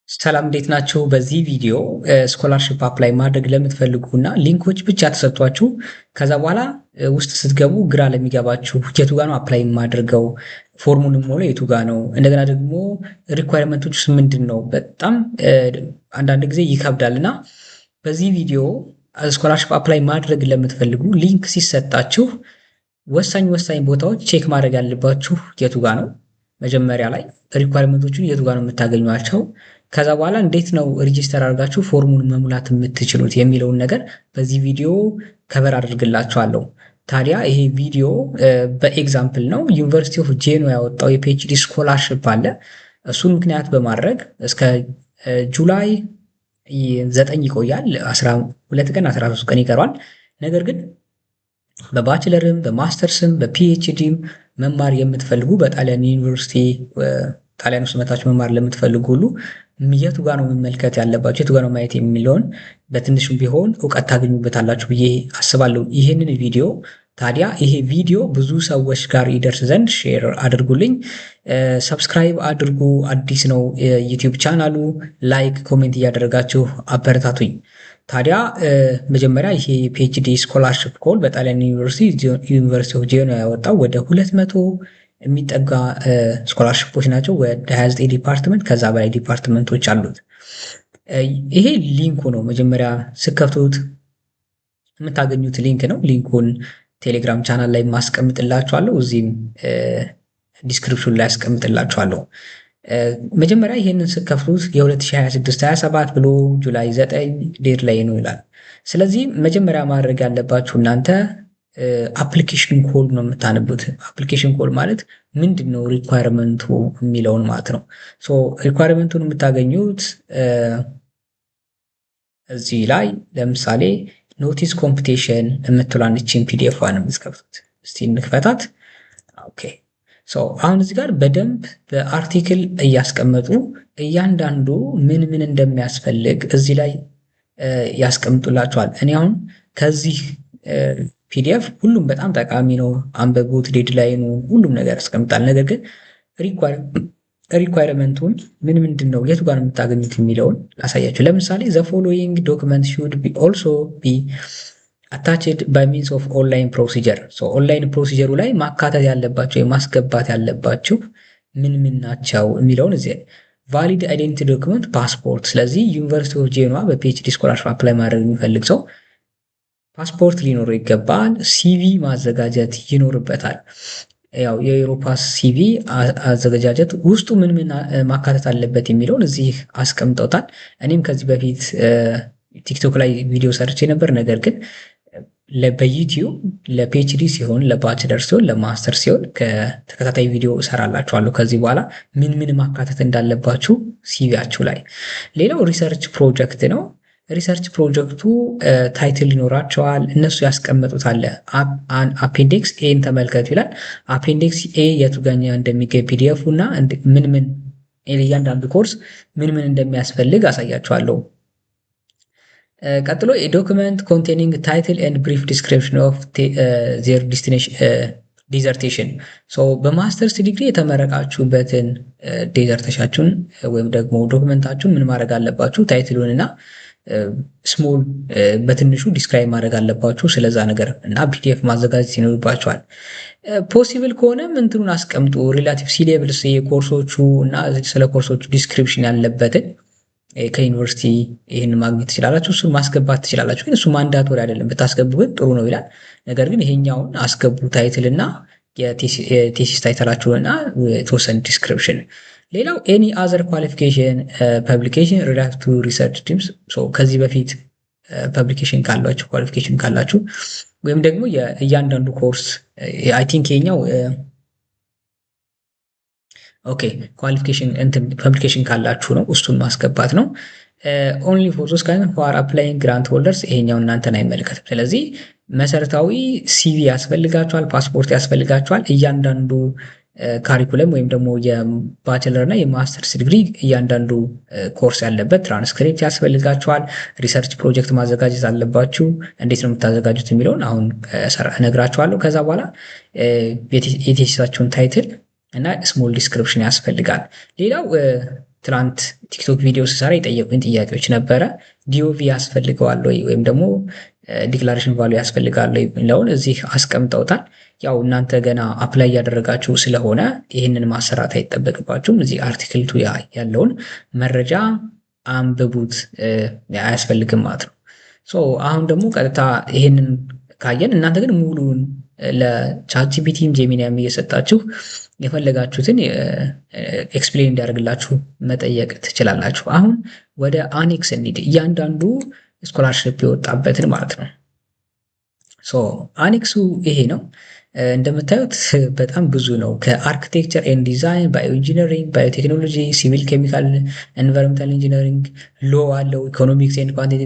ሰላም እንዴት ናችሁ? በዚህ ቪዲዮ ስኮላርሺፕ አፕላይ ማድረግ ለምትፈልጉና ሊንኮች ብቻ ተሰጥቷችሁ ከዛ በኋላ ውስጥ ስትገቡ ግራ ለሚገባችሁ የቱ ጋ ነው አፕላይ የማድርገው ፎርሙንም ሆነ የቱ ጋ ነው እንደገና ደግሞ ሪኳየርመንቶች ውስጥ ምንድን ነው በጣም አንዳንድ ጊዜ ይከብዳል እና በዚህ ቪዲዮ ስኮላርሺፕ አፕላይ ማድረግ ለምትፈልጉ ሊንክ ሲሰጣችሁ ወሳኝ ቦታዎች ቼክ ማድረግ ያለባችሁ የቱ ጋ ነው፣ መጀመሪያ ላይ ሪኳየርመንቶቹን የቱ ጋ ነው የምታገኟቸው፣ ከዛ በኋላ እንዴት ነው ሬጂስተር አድርጋችሁ ፎርሙን መሙላት የምትችሉት የሚለውን ነገር በዚህ ቪዲዮ ከበር አድርግላችኋለሁ። ታዲያ ይሄ ቪዲዮ በኤግዛምፕል ነው። ዩኒቨርሲቲ ኦፍ ጄኖ ያወጣው የፒኤችዲ ስኮላርሽፕ አለ። እሱን ምክንያት በማድረግ እስከ ጁላይ 9 ይቆያል። 12 ቀን 13 ቀን ይቀረዋል። ነገር ግን በባችለርም በማስተርስም በፒኤችዲም መማር የምትፈልጉ በጣሊያን ዩኒቨርሲቲ ጣሊያን ውስጥ መታችሁ መማር ለምትፈልጉ ሁሉ የቱ ጋር ነው መመልከት ያለባችሁ የቱ ጋር ነው ማየት የሚለውን በትንሹም ቢሆን እውቀት ታገኙበታላችሁ ብዬ አስባለሁ። ይህንን ቪዲዮ ታዲያ ይሄ ቪዲዮ ብዙ ሰዎች ጋር ይደርስ ዘንድ ሼር አድርጉልኝ፣ ሰብስክራይብ አድርጉ። አዲስ ነው ዩቲዩብ ቻናሉ፣ ላይክ ኮሜንት እያደረጋችሁ አበረታቱኝ። ታዲያ መጀመሪያ ይሄ ፒኤችዲ ስኮላርሽፕ ኮል በጣሊያን ዩኒቨርሲቲ ኦፍ ጄኖ ያወጣው ወደ 200 የሚጠጋ ስኮላርሽፖች ናቸው። ወደ 29 ዲፓርትመንት ከዛ በላይ ዲፓርትመንቶች አሉት። ይሄ ሊንኩ ነው። መጀመሪያ ስከፍቱት የምታገኙት ሊንክ ነው። ሊንኩን ቴሌግራም ቻናል ላይ ማስቀምጥላችኋለሁ፣ እዚህም ዲስክሪፕሽን ላይ አስቀምጥላችኋለሁ። መጀመሪያ ይሄንን ስከፍቱት የ2026-27 ብሎ ጁላይ 9 ዴት ላይ ነው ይላል። ስለዚህ መጀመሪያ ማድረግ ያለባችሁ እናንተ አፕሊኬሽን ኮል ነው የምታነቡት። አፕሊኬሽን ኮል ማለት ምንድን ነው ሪኳየርመንቱ የሚለውን ማለት ነው። ሶ ሪኳየርመንቱን የምታገኙት እዚህ ላይ ለምሳሌ ኖቲስ ኮምፒቴሽን የምትሏን እቺን ፒዲኤፍ ነው የምትከፍቱት። እስቲ እንክፈታት። ኦኬ ሶ አሁን እዚህ ጋር በደንብ በአርቲክል እያስቀመጡ እያንዳንዱ ምን እንደሚያስፈልግ እዚህ ላይ ያስቀምጡላቸዋል። እኔ አሁን ከዚህ ፒዲኤፍ ሁሉም በጣም ጠቃሚ ነው፣ አንበቡት፣ ዴድላይኑ ሁሉም ነገር ያስቀምጣል። ነገር ግን ሪኳየርመንቱን ምንድን ነው የቱ ጋር የምታገኙት የሚለውን ላሳያችሁ። ለምሳሌ ዘ ፎሎዊንግ ዶክመንት ሹድ ቢ ኦልሶ ቢ አታችድ ባይ ሚንስ ኦፍ ኦንላይን ፕሮሲጀር። ኦንላይን ፕሮሲጀሩ ላይ ማካተት ያለባቸው የማስገባት ያለባችሁ ምን ናቸው የሚለውን እዚህ ቫሊድ አይዴንቲቲ ዶክመንት ፓስፖርት። ስለዚህ ዩኒቨርሲቲ ኦፍ ጄኖዋ በፒኤችዲ ስኮላርሽፕ አፕላይ ማድረግ የሚፈልግ ሰው ፓስፖርት ሊኖረው ይገባል። ሲቪ ማዘጋጀት ይኖርበታል። ያው የአውሮፓ ሲቪ አዘገጃጀት ውስጡ ምን ማካተት አለበት የሚለውን እዚህ አስቀምጠውታል። እኔም ከዚህ በፊት ቲክቶክ ላይ ቪዲዮ ሰርቼ ነበር። ነገር ግን በዩቲዩብ ለፒኤችዲ ሲሆን፣ ለባችለር ሲሆን፣ ለማስተር ሲሆን ከተከታታይ ቪዲዮ እሰራላችኋለሁ ከዚህ በኋላ ምን ማካተት እንዳለባችሁ ሲቪያችሁ ላይ። ሌላው ሪሰርች ፕሮጀክት ነው። ሪሰርች ፕሮጀክቱ ታይትል ይኖራቸዋል። እነሱ ያስቀመጡት አለ። አፔንዲክስ ኤን ተመልከቱ ይላል። አፔንዲክስ ኤ የቱ ጋኛ እንደሚገኝ ፒዲኤፉ እና ምን እያንዳንዱ ኮርስ ምን እንደሚያስፈልግ አሳያቸዋለሁ። ቀጥሎ የዶክመንት ኮንቴኒንግ ታይትል ኤንድ ብሪፍ ዲስክሪፕሽን ኦፍ ዜር ዲዘርቴሽን። በማስተርስ ዲግሪ የተመረቃችሁበትን ዲዘርቴሽናችሁን ወይም ደግሞ ዶክመንታችሁን ምን ማድረግ አለባችሁ? ታይትሉን እና ስሞል በትንሹ ዲስክራይብ ማድረግ አለባችሁ ስለዛ ነገር እና ፒዲኤፍ ማዘጋጀት ይኖርባችኋል። ፖሲብል ከሆነ እንትኑን አስቀምጡ። ሪላቲቭ ሲ ሌቭልስ የኮርሶቹ እና ስለ ኮርሶቹ ዲስክሪፕሽን ያለበትን ከዩኒቨርሲቲ ይህን ማግኘት ትችላላችሁ። እሱን ማስገባት ትችላላችሁ። ግን እሱ ማንዳቶሪ አይደለም፣ ብታስገቡ ግን ጥሩ ነው ይላል። ነገር ግን ይሄኛውን አስገቡ፣ ታይትል እና የቴሲስ ታይትላችሁን እና የተወሰነ ዲስክሪፕሽን። ሌላው ኤኒ አዘር ኳሊፊኬሽን ፐብሊኬሽን ሪላቲቭ ቱ ሪሰርች ቲምስ። ከዚህ በፊት ፐብሊኬሽን ካላችሁ ኳሊፊኬሽን ካላችሁ ወይም ደግሞ የእያንዳንዱ ኮርስ አይ ቲንክ የኛው ኦኬ ኳሊፊኬሽን እንትን ፐብሊኬሽን ካላችሁ ነው፣ እሱን ማስገባት ነው። ኦንሊ ፎር ዞስ ካይንድ ሁ አር አፕላይንግ ግራንት ሆልደርስ፣ ይሄኛው እናንተን አይመለከትም። ስለዚህ መሰረታዊ ሲቪ ያስፈልጋችኋል፣ ፓስፖርት ያስፈልጋችኋል። እያንዳንዱ ካሪኩለም ወይም ደግሞ የባችለር እና የማስተርስ ዲግሪ እያንዳንዱ ኮርስ ያለበት ትራንስክሪፕት ያስፈልጋችኋል። ሪሰርች ፕሮጀክት ማዘጋጀት አለባችሁ። እንዴት ነው የምታዘጋጁት የሚለውን አሁን እነግራችኋለሁ። ከዛ በኋላ የቴሲሳችሁን ታይትል እና ስሞል ዲስክሪፕሽን ያስፈልጋል። ሌላው ትናንት ቲክቶክ ቪዲዮ ስሰራ የጠየቁኝ ጥያቄዎች ነበረ። ዲኦቪ ያስፈልገዋል ወይ ወይም ደግሞ ዲክላሬሽን ቫሉ ያስፈልጋል ወይ የሚለውን እዚህ አስቀምጠውታል። ያው እናንተ ገና አፕላይ እያደረጋችሁ ስለሆነ ይህንን ማሰራት አይጠበቅባችሁም። እዚህ አርቲክል ቱ ያለውን መረጃ አንብቡት፣ አያስፈልግም ማለት ነው። አሁን ደግሞ ቀጥታ ይህንን ካየን እናንተ ግን ሙሉን ለቻትጂፒቲም ጄሚኒያም እየሰጣችሁ የፈለጋችሁትን ኤክስፕሌን እንዲያደርግላችሁ መጠየቅ ትችላላችሁ። አሁን ወደ አኔክስ እንሂድ፣ እያንዳንዱ ስኮላርሽፕ የወጣበትን ማለት ነው። አኔክሱ ይሄ ነው። እንደምታዩት በጣም ብዙ ነው። ከአርክቴክቸር ኤንድ ዲዛይን፣ ባዮ ኢንጂነሪንግ፣ ባዮቴክኖሎጂ፣ ሲቪል ኬሚካል፣ ኤንቫይሮንመንታል ኢንጂነሪንግ፣ ሎ አለው፣ ኢኮኖሚክስ ኤንድ ኳንቲቲ፣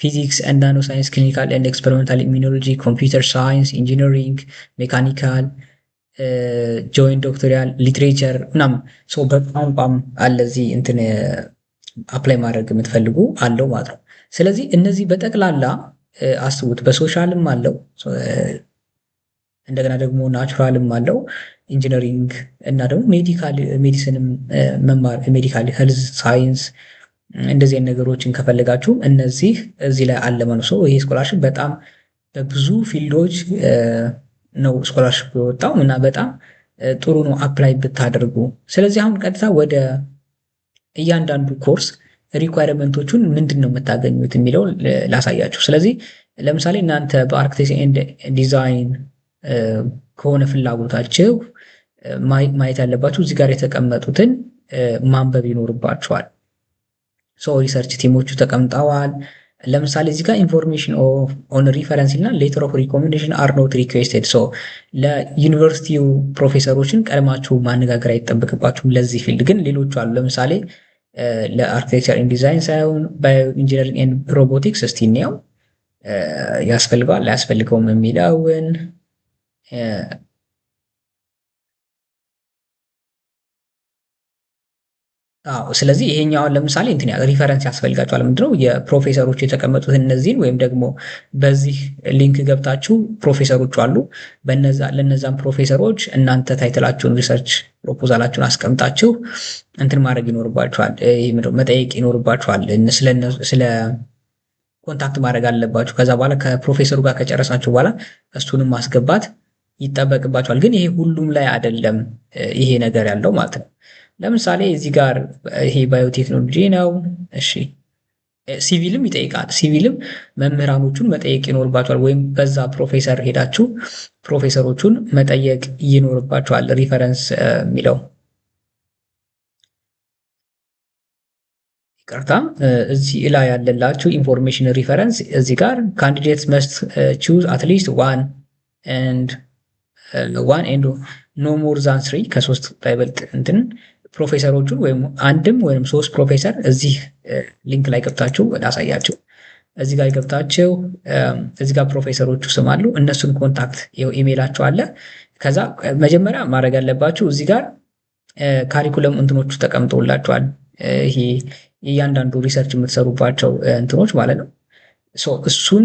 ፊዚክስ ኤንድ ናኖ ሳይንስ፣ ክሊኒካል ኤንድ ኤክስፐሪመንታል ኢሚኖሎጂ፣ ኮምፒውተር ሳይንስ፣ ኢንጂነሪንግ፣ ሜካኒካል፣ ጆይንት ዶክተሪያል፣ ሊትሬቸር ምናምን በቋንቋም አለ እዚህ እንትን አፕላይ ማድረግ የምትፈልጉ አለው ማለት ነው። ስለዚህ እነዚህ በጠቅላላ አስቡት። በሶሻልም አለው እንደገና ደግሞ ናቹራልም አለው ኢንጂነሪንግ እና ደግሞ ሜዲሲንም መማር ሜዲካል ሄልዝ ሳይንስ እንደዚህ ነገሮችን ከፈለጋችሁ እነዚህ እዚህ ላይ አለ ማለት ነው። ይሄ ስኮላርሽፕ በጣም በብዙ ፊልዶች ነው ስኮላርሽፕ የወጣው እና በጣም ጥሩ ነው አፕላይ ብታደርጉ። ስለዚህ አሁን ቀጥታ ወደ እያንዳንዱ ኮርስ ሪኳየርመንቶቹን ምንድን ነው የምታገኙት የሚለው ላሳያችሁ። ስለዚህ ለምሳሌ እናንተ በአርክቴክቸር ኤንድ ዲዛይን ከሆነ ፍላጎታችሁ ማየት ያለባችሁ እዚህ ጋር የተቀመጡትን ማንበብ ይኖርባችኋል። ሪሰርች ቲሞቹ ተቀምጠዋል። ለምሳሌ እዚህ ጋር ኢንፎርሜሽን ኦን ሪፈረንስ እና ሌተር ኦፍ ሪኮሜንዴሽን አር ኖት ሪኩዌስትድ። ለዩኒቨርሲቲው ፕሮፌሰሮችን ቀድማችሁ ማነጋገር አይጠበቅባችሁም። ለዚህ ፊልድ ግን ሌሎቹ አሉ። ለምሳሌ ለአርክቴክቸር ኤንድ ዲዛይን ሳይሆን ባዮ ኢንጂነሪንግ ኤንድ ሮቦቲክስ እስቲ እንየው ያስፈልገዋል አያስፈልገውም የሚለውን ስለዚህ ይሄኛውን ለምሳሌ እንትን ሪፈረንስ ያስፈልጋቸዋል። ምንድነው የፕሮፌሰሮች የተቀመጡት እነዚህን ወይም ደግሞ በዚህ ሊንክ ገብታችሁ ፕሮፌሰሮች አሉ ለነዛም ፕሮፌሰሮች እናንተ ታይትላችሁን ሪሰርች ፕሮፖዛላችሁን አስቀምጣችሁ እንትን ማድረግ ይኖርባችኋል። መጠየቅ ይኖርባችኋል። ስለ ኮንታክት ማድረግ አለባችሁ። ከዛ በኋላ ከፕሮፌሰሩ ጋር ከጨረሳችሁ በኋላ እሱንም ማስገባት ይጠበቅባችኋል። ግን ይሄ ሁሉም ላይ አይደለም ይሄ ነገር ያለው ማለት ነው። ለምሳሌ እዚህ ጋር ይሄ ባዮቴክኖሎጂ ነው። እሺ ሲቪልም ይጠይቃል። ሲቪልም መምህራኖቹን መጠየቅ ይኖርባቸዋል፣ ወይም በዛ ፕሮፌሰር ሄዳችሁ ፕሮፌሰሮቹን መጠየቅ ይኖርባቸዋል። ሪፈረንስ የሚለው ይቅርታ፣ እዚህ ላይ ያለላችሁ ኢንፎርሜሽን ሪፈረንስ እዚህ ጋር ካንዲዴትስ መስት ቹዝ አትሊስት ዋን ኤንድ ኖ ሞር ዛን ስሪ ከሶስት ባይበልጥ እንትን ፕሮፌሰሮቹን ወይም አንድም ወይም ሶስት ፕሮፌሰር እዚህ ሊንክ ላይ ገብታችሁ ላሳያችሁ። እዚህ ጋር ገብታችሁ እዚህ ጋር ፕሮፌሰሮቹ ስም አሉ። እነሱን ኮንታክት ኢሜይላቸው አለ። ከዛ መጀመሪያ ማድረግ ያለባችሁ እዚህ ጋር ካሪኩለም እንትኖቹ ተቀምጠውላችኋል። ይሄ እያንዳንዱ ሪሰርች የምትሰሩባቸው እንትኖች ማለት ነው። እሱን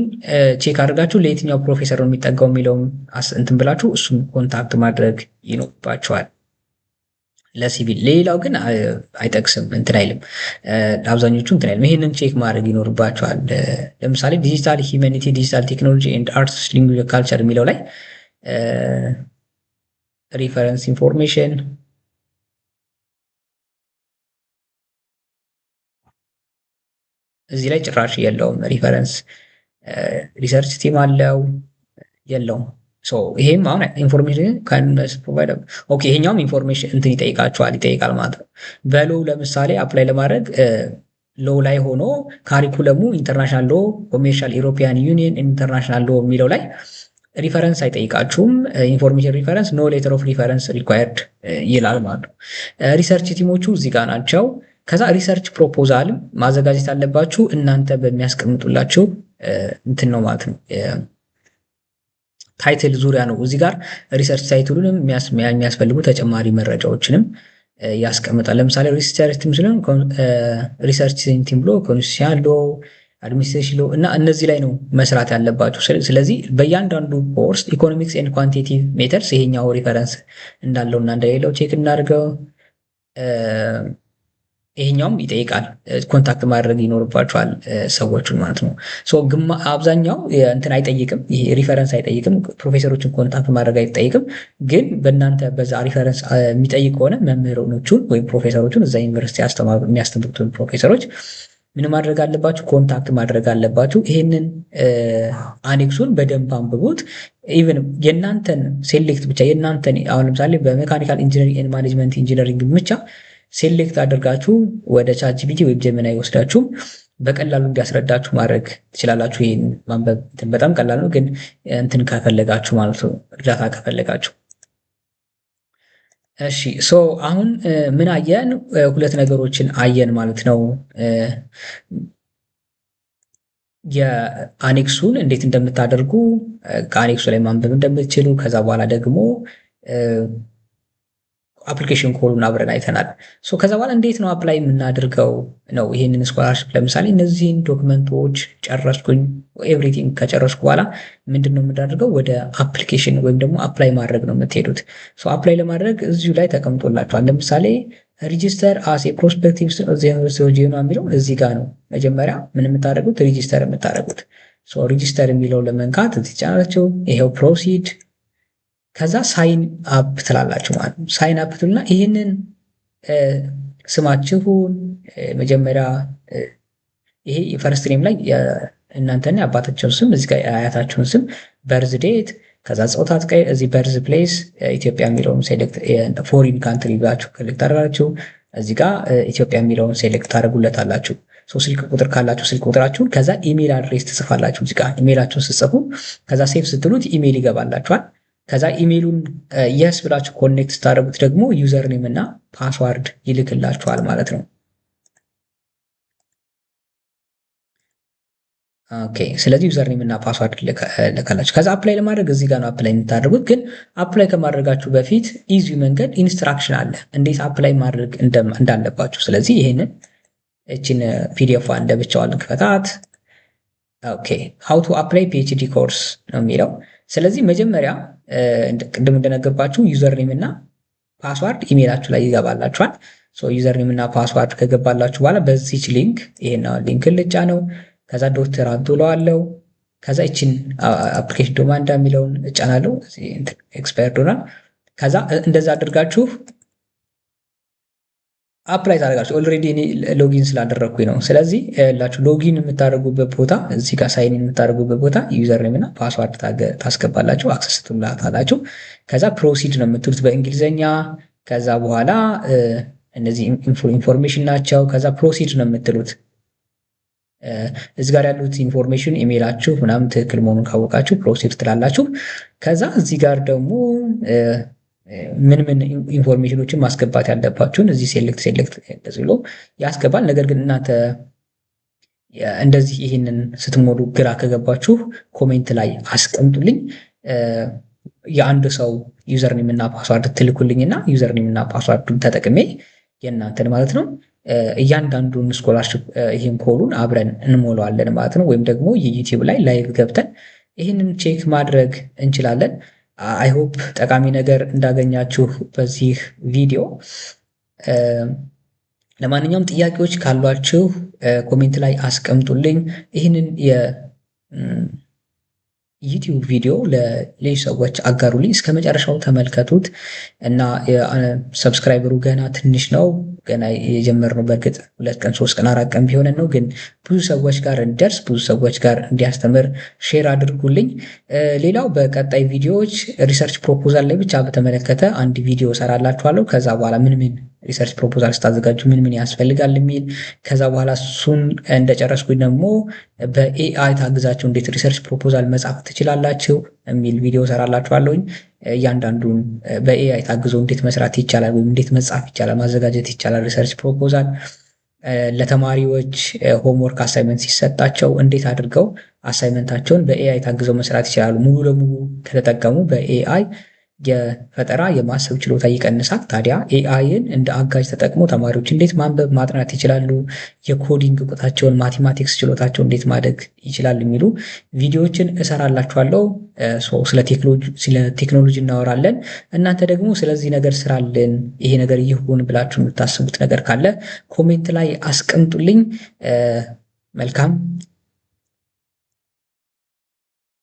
ቼክ አድርጋችሁ ለየትኛው ፕሮፌሰር ነው የሚጠጋው የሚለውን እንትን ብላችሁ እሱን ኮንታክት ማድረግ ይኖርባችኋል ለሲቪል። ሌላው ግን አይጠቅስም፣ እንትን አይልም፣ አብዛኞቹ እንትን አይልም። ይህንን ቼክ ማድረግ ይኖርባችኋል። ለምሳሌ ዲጂታል ሂውማኒቲ፣ ዲጂታል ቴክኖሎጂ ኤንድ አርትስ፣ ሊንጉዌጅ ካልቸር የሚለው ላይ ሪፈረንስ ኢንፎርሜሽን እዚህ ላይ ጭራሽ የለውም። ሪፈረንስ ሪሰርች ቲም አለው የለውም። ይሄም አሁን ኢንፎርሜሽን ኦኬ፣ ይሄኛውም ኢንፎርሜሽን እንትን ይጠይቃል ማለት ነው። በሎ ለምሳሌ አፕላይ ለማድረግ ሎ ላይ ሆኖ ካሪኩለሙ ኢንተርናሽናል ሎ፣ ኮሜርሻል ኢሮፒያን ዩኒየን ኢንተርናሽናል ሎ የሚለው ላይ ሪፈረንስ አይጠይቃችሁም። ኢንፎርሜሽን ሪፈረንስ ኖ ሌተር ኦፍ ሪፈረንስ ሪኳየርድ ይላል ማለት ነው። ሪሰርች ቲሞቹ እዚህ ጋር ናቸው። ከዛ ሪሰርች ፕሮፖዛልም ማዘጋጀት አለባችሁ እናንተ በሚያስቀምጡላችሁ እንትን ነው ማለት ነው። ታይትል ዙሪያ ነው። እዚህ ጋር ሪሰርች ታይትሉንም የሚያስፈልጉ ተጨማሪ መረጃዎችንም ያስቀምጣል። ለምሳሌ ሪሰርች ቲም ስለሆነ ሪሰርች ቲም ብሎ ኮንስቲቱሽናል ሎ፣ አድሚኒስትሬሽን ሎ እና እነዚህ ላይ ነው መስራት ያለባቸው። ስለዚህ በእያንዳንዱ ኮርስ ኢኮኖሚክስ ኤንድ ኳንቲቴቲቭ ሜተድስ ይሄኛው ሪፈረንስ እንዳለው እና እንደሌለው ቼክ እናድርገው። ይሄኛውም ይጠይቃል። ኮንታክት ማድረግ ይኖርባቸዋል ሰዎቹን ማለት ነው። አብዛኛው እንትን አይጠይቅም፣ ይሄ ሪፈረንስ አይጠይቅም፣ ፕሮፌሰሮችን ኮንታክት ማድረግ አይጠይቅም። ግን በእናንተ በዛ ሪፈረንስ የሚጠይቅ ከሆነ መምህራኖቹን ወይም ፕሮፌሰሮቹን እዛ ዩኒቨርሲቲ የሚያስተምሩትን ፕሮፌሰሮች ምን ማድረግ አለባችሁ? ኮንታክት ማድረግ አለባችሁ። ይሄንን አኔክሱን በደንብ አንብቡት። ኢቨን የእናንተን ሴሌክት ብቻ የእናንተን አሁን ለምሳሌ በሜካኒካል ኢንጂነሪንግ ኤንድ ማኔጅመንት ኢንጂነሪንግ ብቻ ሴሌክት አድርጋችሁ ወደ ቻትጂፒቲ ወይም ጀሚናይ ወስዳችሁ በቀላሉ እንዲያስረዳችሁ ማድረግ ትችላላችሁ። ይህን ማንበብ በጣም ቀላል ነው፣ ግን እንትን ከፈለጋችሁ ማለት ነው፣ እርዳታ ከፈለጋችሁ። እሺ አሁን ምን አየን? ሁለት ነገሮችን አየን ማለት ነው። የአኔክሱን እንዴት እንደምታደርጉ ከአኔክሱ ላይ ማንበብ እንደምትችሉ፣ ከዛ በኋላ ደግሞ አፕሊኬሽን ኮሉን አብረን አይተናል። ከዛ በኋላ እንዴት ነው አፕላይ የምናደርገው ነው። ይህንን ስኮላርሽፕ ለምሳሌ እነዚህን ዶክመንቶች ጨረስኩኝ፣ ኤቭሪቲንግ ከጨረስኩ በኋላ ምንድን ነው የምናደርገው? ወደ አፕሊኬሽን ወይም ደግሞ አፕላይ ማድረግ ነው የምትሄዱት። አፕላይ ለማድረግ እዚሁ ላይ ተቀምጦላችኋል። ለምሳሌ ሪጂስተር አስ ፕሮስፔክቲቭ ዩኒቨርሲቲ የሚለው እዚህ ጋር ነው። መጀመሪያ ምን የምታደርጉት? ሪጂስተር የምታደርጉት። ሪጂስተር የሚለው ለመንካት እዚህ ጫናቸው። ይሄው ፕሮሲድ ከዛ ሳይን አፕ ትላላችሁ ማለት ነው። ሳይን አፕ ትሉና ይህንን ስማችሁን መጀመሪያ ይሄ ፈርስት ኔም ላይ እናንተና የአባታቸውን ስም፣ እዚህ ጋር የአያታችሁን ስም፣ በርዝ ዴት፣ ከዛ ጾታ ትቀይር፣ እዚህ በርዝ ፕሌስ ኢትዮጵያ የሚለውን ሴሌክት ፎሪን ካንትሪ ብላችሁ ክሊክ ታደርጋላችሁ። እዚህ ጋር ኢትዮጵያ የሚለውን ሴሌክት ታደርጉለታላችሁ። ስልክ ቁጥር ካላችሁ ስልክ ቁጥራችሁን፣ ከዛ ኢሜል አድሬስ ትጽፋላችሁ። እዚህ ጋር ኢሜላችሁን ስትጽፉ ከዛ ሴፍ ስትሉት ኢሜል ይገባላችኋል። ከዛ ኢሜሉን የስ ብላችሁ ኮኔክት ስታደርጉት ደግሞ ዩዘር ኔም እና ፓስዋርድ ይልክላችኋል ማለት ነው። ኦኬ ስለዚህ ዩዘር ኔም እና ፓስዋርድ ልካላችሁ። ከዛ አፕላይ ለማድረግ እዚህ ጋር ነው አፕላይ የምታደርጉት። ግን አፕላይ ከማድረጋችሁ በፊት ኢዚ መንገድ ኢንስትራክሽን አለ እንዴት አፕላይ ማድረግ እንዳለባችሁ። ስለዚህ ይሄንን እቺን ፒዲኤፍ እንደ ብቻዋን ክፈታት። ኦኬ ሃው ቱ አፕላይ ፒኤችዲ ኮርስ ነው የሚለው። ስለዚህ መጀመሪያ ቅድም እንደነገርኳችሁ ዩዘር ኔም እና ፓስዋርድ ኢሜላችሁ ላይ ይገባላችኋል። ዩዘር ኔም እና ፓስዋርድ ከገባላችሁ በኋላ በዚች ሊንክ ይሄን ሊንክ ልጫ ነው። ከዛ ዶክተር አብዱላዋለው ከዛ ይችን አፕሊኬሽን ዶማንዳ የሚለውን እጫናለሁ። ኤክስፓየርድ ሆኗል። ከዛ እንደዛ አድርጋችሁ አፕላይ ታደርጋችሁ። ኦልሬዲ እኔ ሎጊን ስላደረግኩኝ ነው። ስለዚህ ላችሁ ሎጊን የምታደርጉበት ቦታ እዚህ ጋር ሳይን የምታደርጉበት ቦታ ዩዘር ኔም እና ፓስዋርድ ታስገባላችሁ፣ አክሰስ ትላላችሁ። ከዛ ፕሮሲድ ነው የምትሉት በእንግሊዝኛ። ከዛ በኋላ እነዚህ ኢንፎርሜሽን ናቸው። ከዛ ፕሮሲድ ነው የምትሉት። እዚህ ጋር ያሉት ኢንፎርሜሽን ኢሜይላችሁ ምናምን ትክክል መሆኑን ካወቃችሁ ፕሮሲድ ትላላችሁ። ከዛ እዚህ ጋር ደግሞ ምን ኢንፎርሜሽኖችን ማስገባት ያለባችሁን እዚህ ሴሌክት እንደዚህ ብሎ ያስገባል። ነገር ግን እናንተ እንደዚህ ይህንን ስትሞሉ ግራ ከገባችሁ ኮሜንት ላይ አስቀምጡልኝ። የአንድ ሰው ዩዘርኔም እና ፓስዋርድ ትልኩልኝና ዩዘርኔም እና ፓስዋርዱን ተጠቅሜ የእናንተን ማለት ነው እያንዳንዱን ስኮላርሽፕ ይህን ኮሉን አብረን እንሞላዋለን ማለት ነው። ወይም ደግሞ የዩቲዩብ ላይ ላይቭ ገብተን ይህንን ቼክ ማድረግ እንችላለን። አይሆፕ ጠቃሚ ነገር እንዳገኛችሁ በዚህ ቪዲዮ። ለማንኛውም ጥያቄዎች ካሏችሁ ኮሜንት ላይ አስቀምጡልኝ። ይህንን የዩቲዩብ ቪዲዮ ለሌሎች ሰዎች አጋሩልኝ። እስከ መጨረሻው ተመልከቱት እና ሰብስክራይበሩ ገና ትንሽ ነው። ገና የጀመርነው በእርግጥ 2 ቀን 3 ቀን 4 ቀን ቢሆነን ነው። ግን ብዙ ሰዎች ጋር እንደርስ ብዙ ሰዎች ጋር እንዲያስተምር ሼር አድርጉልኝ። ሌላው በቀጣይ ቪዲዮዎች ሪሰርች ፕሮፖዛል ላይ ብቻ በተመለከተ አንድ ቪዲዮ ሰራላችኋለሁ። ከዛ በኋላ ምን ሪሰርች ፕሮፖዛል ስታዘጋጁ ምን ያስፈልጋል የሚል፣ ከዛ በኋላ እሱን እንደጨረስኩኝ ደግሞ በኤአይ ታግዛችሁ እንዴት ሪሰርች ፕሮፖዛል መጻፍ ትችላላችሁ የሚል ቪዲዮ ሰራላችኋለሁኝ። እያንዳንዱን በኤአይ ታግዞ እንዴት መስራት ይቻላል ወይም እንዴት መጻፍ ይቻላል ማዘጋጀት ይቻላል ሪሰርች ፕሮፖዛል። ለተማሪዎች ሆምወርክ አሳይመንት ሲሰጣቸው እንዴት አድርገው አሳይመንታቸውን በኤአይ ታግዘው መስራት ይችላሉ። ሙሉ ለሙሉ ከተጠቀሙ በኤአይ የፈጠራ የማሰብ ችሎታ ይቀንሳል። ታዲያ ኤአይን እንደ አጋዥ ተጠቅሞ ተማሪዎች እንዴት ማንበብ ማጥናት ይችላሉ፣ የኮዲንግ እውቀታቸውን ማቴማቲክስ ችሎታቸው እንዴት ማደግ ይችላል የሚሉ ቪዲዮዎችን እሰራላችኋለሁ። ስለ ቴክኖሎጂ እናወራለን። እናንተ ደግሞ ስለዚህ ነገር ስራልን፣ ይሄ ነገር ይሁን ብላችሁ የምታስቡት ነገር ካለ ኮሜንት ላይ አስቀምጡልኝ። መልካም